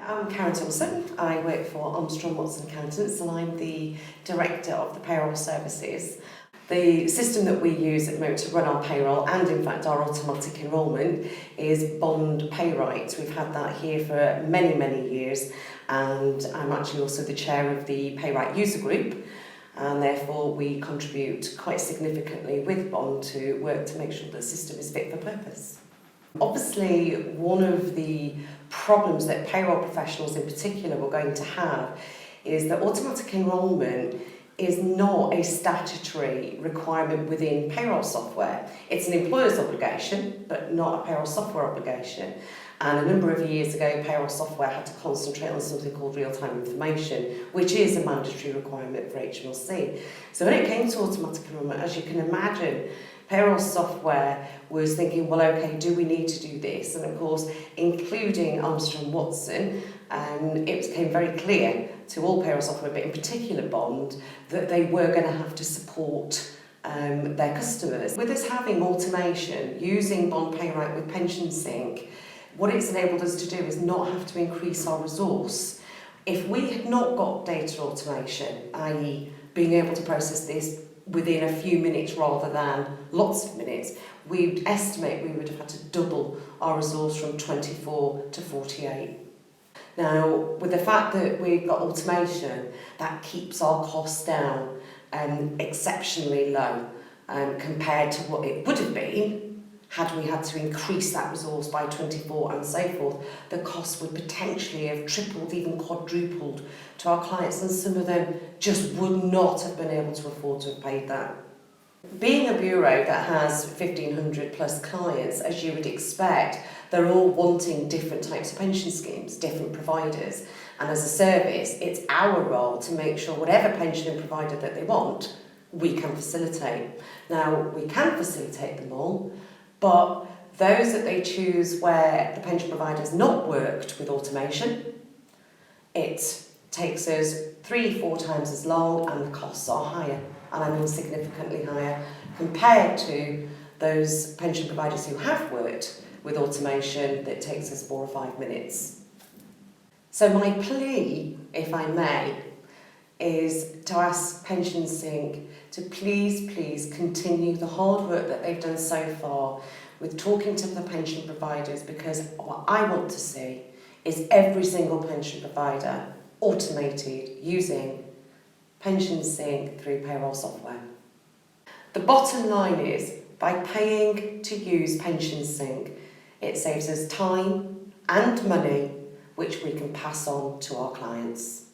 I'm Karen Thomson. I work for Armstrong Watson Accountants and I'm the Director of the Payroll Services. The system that we use at the moment to run our payroll and in fact our automatic enrolment is Bond Payrite. We've had that here for many years and I'm actually also the chair of the Payrite user group, and therefore we contribute quite significantly with Bond to work to make sure that the system is fit for purpose. Obviously, one of the problems that payroll professionals in particular were going to have is that automatic enrolment is not a statutory requirement within payroll software. It's an employer's obligation, but not a payroll software obligation. And a number of years ago, payroll software had to concentrate on something called real-time information, which is a mandatory requirement for HMRC. So when it came to automatic enrolment, as you can imagine, payroll software was thinking, well, okay, do we need to do this? And of course, including Armstrong Watson, it became very clear to all payroll software, but in particular Bond, that they were going to have to support their customers. With us having automation, using Bond Payrite with pensionsync, what it's enabled us to do is not have to increase our resource. If we had not got data automation, i.e. being able to process this within a few minutes rather than lots of minutes, we'd estimate we would have had to double our resource from 24 to 48. Now, with the fact that we've got automation, that keeps our costs down exceptionally low compared to what it would have been had we had to increase that resource by 24 and so forth. The cost would potentially have tripled, even quadrupled to our clients, and some of them just would not have been able to afford to have paid that. Being a bureau that has 1,500 plus clients, as you would expect, they're all wanting different types of pension schemes, different providers. And as a service, it's our role to make sure whatever pension provider that they want, we can facilitate. Now, we can facilitate them all, but those that they choose where the pension provider has not worked with automation, it takes us 3-4 times as long and the costs are higher, and I mean significantly higher, compared to those pension providers who have worked with automation that takes us 4 or 5 minutes. So my plea, if I may, is to ask pensionsync to please continue the hard work that they've done so far with talking to the pension providers, because what I want to see is every single pension provider automated using pensionsync through payroll software. The bottom line is, by paying to use pensionsync, it saves us time and money, which we can pass on to our clients.